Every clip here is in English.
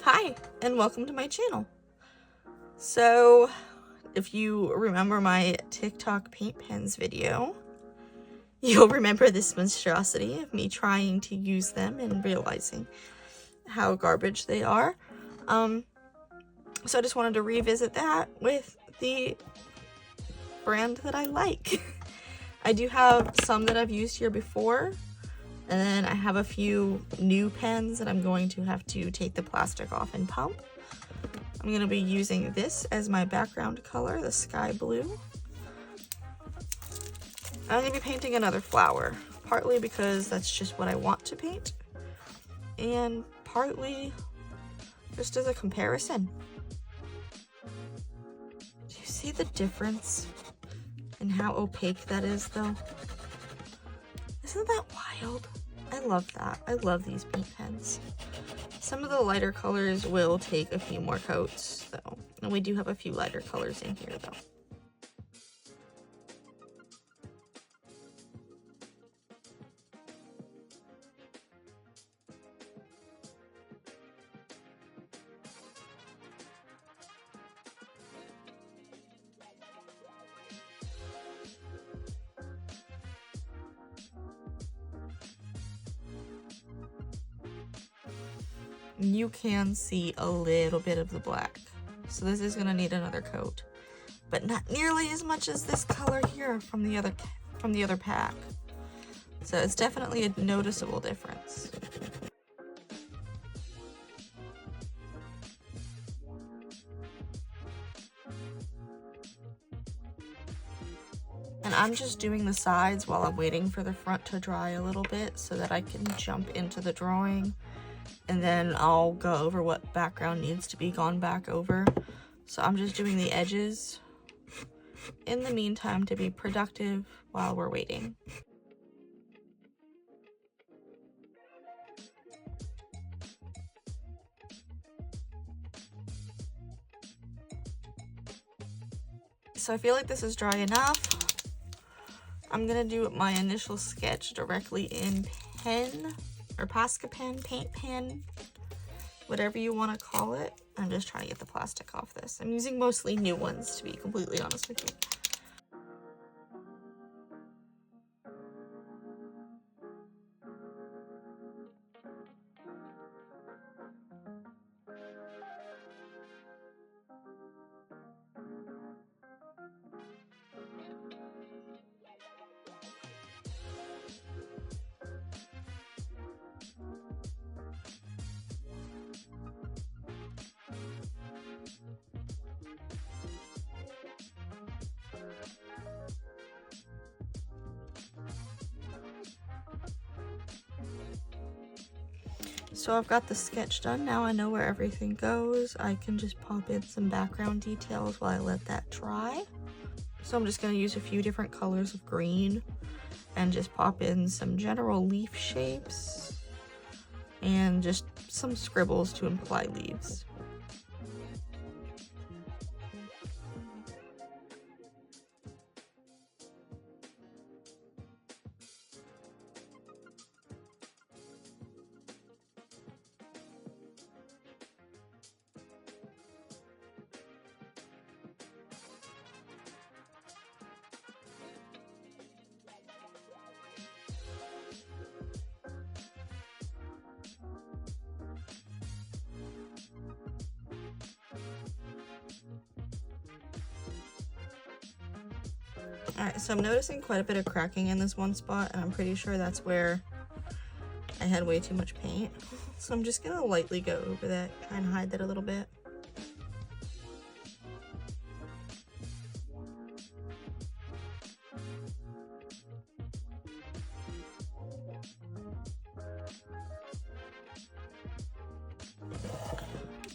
Hi, and welcome to my channel. So, if you remember my TikTok paint pens video, you'll remember this monstrosity of me trying to use them and realizing how garbage they are. So I just wanted to revisit that with the brand that I like. I do have some that I've used here before, and then I have a few new pens that I'm going to have to take the plastic off and pump. I'm going to be using this as my background color, the sky blue. I'm going to be painting another flower, partly because that's just what I want to paint, and partly just as a comparison. Do you see the difference in how opaque that is, though? Isn't that wild? I love that. I love these paint pens. Some of the lighter colors will take a few more coats, though. And we do have a few lighter colors in here, though. You can see a little bit of the black, so this is going to need another coat, but not nearly as much as this color here from the other pack. So it's definitely a noticeable difference. And I'm just doing the sides while I'm waiting for the front to dry a little bit so that I can jump into the drawing. And then I'll go over what background needs to be gone back over. So I'm just doing the edges in the meantime to be productive while we're waiting. So I feel like this is dry enough. I'm gonna do my initial sketch directly in pen, or Posca Paint Pen, whatever you want to call it. I'm just trying to get the plastic off this. I'm using mostly new ones, to be completely honest with you. So I've got the sketch done. Now I know where everything goes. I can just pop in some background details while I let that dry. So I'm just going to use a few different colors of green and just pop in some general leaf shapes and just some scribbles to imply leaves. Alright, so I'm noticing quite a bit of cracking in this one spot, and I'm pretty sure that's where I had way too much paint. So I'm just gonna lightly go over that, try and hide that a little bit.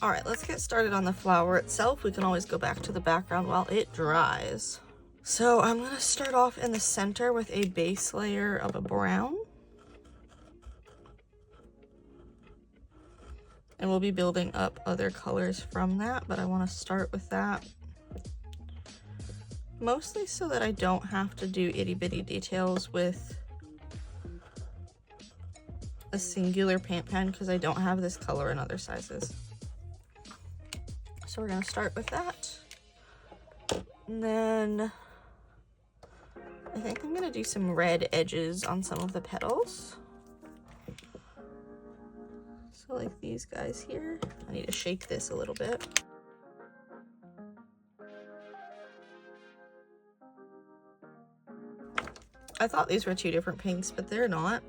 Alright, let's get started on the flower itself. We can always go back to the background while it dries. So I'm going to start off in the center with a base layer of a brown. And we'll be building up other colors from that, but I want to start with that. Mostly so that I don't have to do itty bitty details with a singular paint pen, because I don't have this color in other sizes. So we're gonna start with that. And then I think I'm gonna do some red edges on some of the petals. So like these guys here. I need to shake this a little bit. I thought these were two different pinks, but they're not.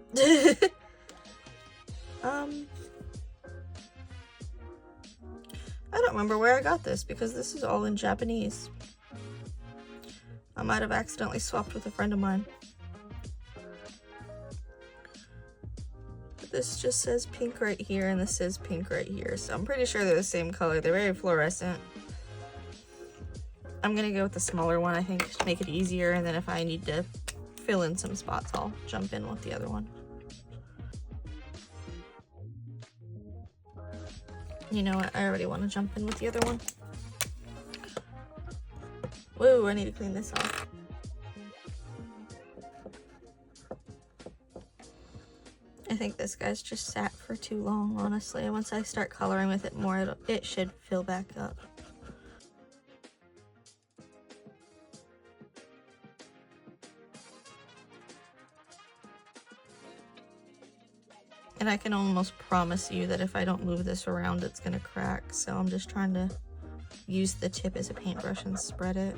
I don't remember where I got this because this is all in Japanese. I might have accidentally swapped with a friend of mine. But this just says pink right here and this says pink right here. So I'm pretty sure they're the same color. They're very fluorescent. I'm gonna go with the smaller one, I think, to make it easier. And then if I need to fill in some spots, I'll jump in with the other one. You know what? I already want to jump in with the other one. Whoa, I need to clean this off. I think this guy's just sat for too long, honestly. Once I start coloring with it more, it should fill back up. And I can almost promise you that if I don't move this around, it's gonna crack. So I'm just trying to use the tip as a paintbrush and spread it.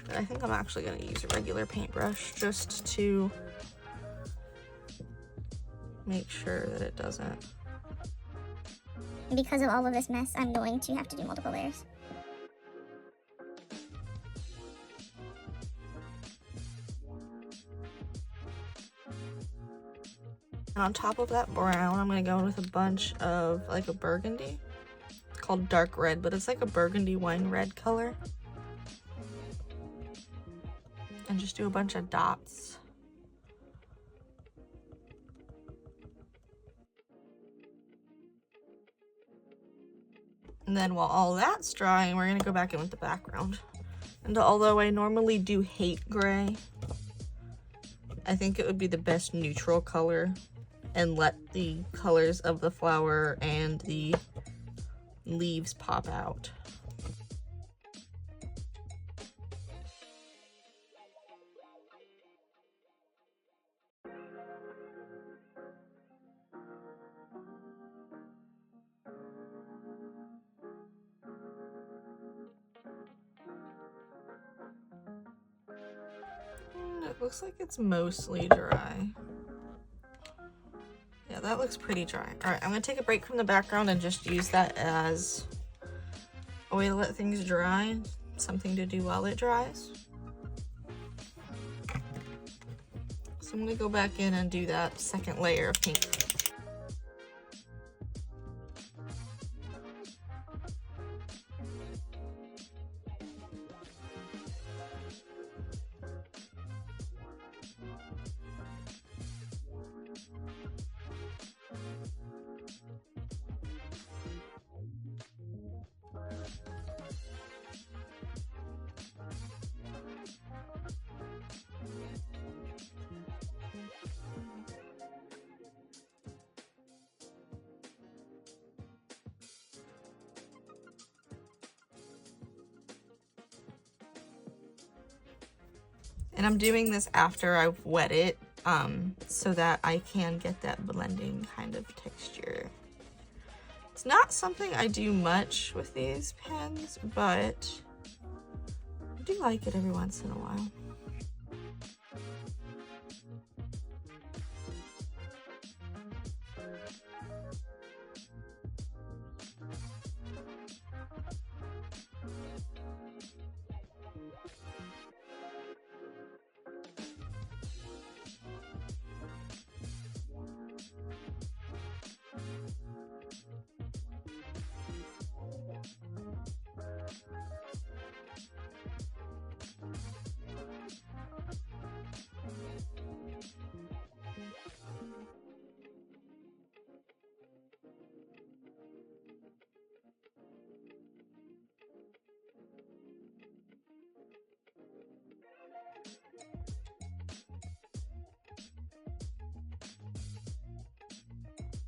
But I think I'm actually gonna use a regular paintbrush just to make sure that it doesn't. Because of all of this mess, I'm going to have to do multiple layers. And on top of that brown, I'm gonna go in with a bunch of like a burgundy. It's called dark red, but it's like a burgundy wine red color. And just do a bunch of dots. And then while all that's drying, we're gonna go back in with the background. And although I normally do hate gray, I think it would be the best neutral color and let the colors of the flower and the leaves pop out. It looks like it's mostly dry. Yeah, that looks pretty dry. All right, I'm gonna take a break from the background and just use that as a way to let things dry, something to do while it dries. So I'm gonna go back in and do that second layer of pink. And I'm doing this after I've wet it, so that I can get that blending kind of texture. It's not something I do much with these pens, but I do like it every once in a while.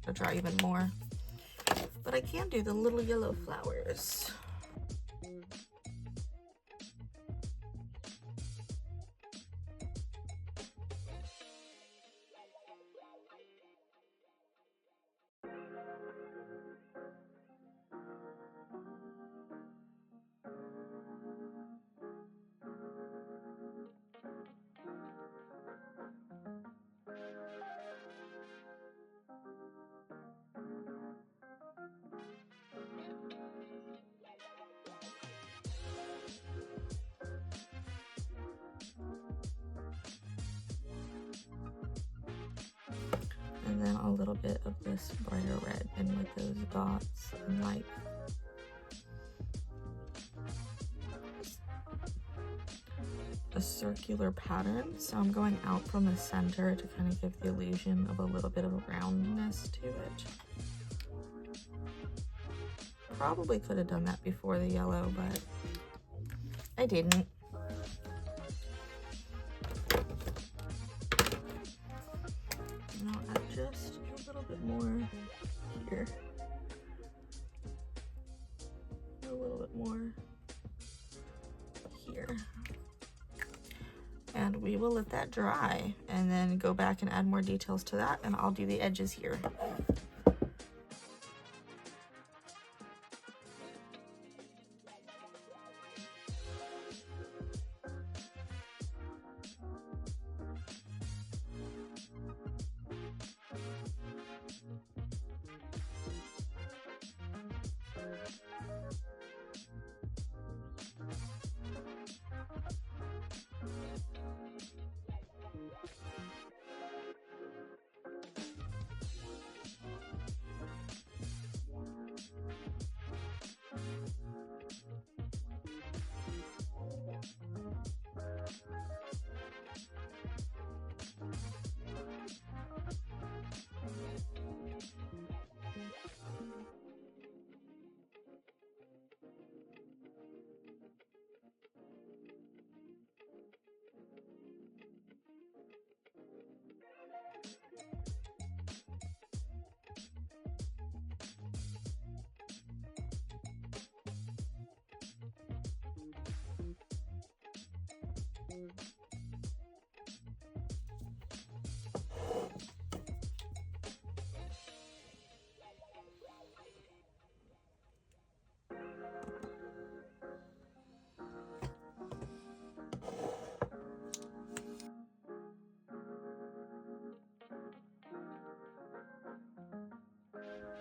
To dry even more. But but I can do the little yellow flowers. And then a little bit of this brighter red and with those dots and like a circular pattern. So I'm going out from the center to kind of give the illusion of a little bit of a roundness to it. Probably could have done that before the yellow, but I didn't. Now add just a little bit more here. A little bit more here. And we will let that dry and then go back and add more details to that, and I'll do the edges here.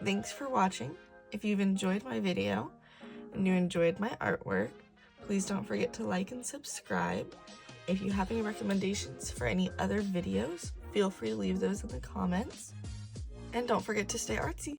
Thanks for watching. If you've enjoyed my video and you enjoyed my artwork, please don't forget to like and subscribe. If you have any recommendations for any other videos, feel free to leave those in the comments. And don't forget to stay artsy.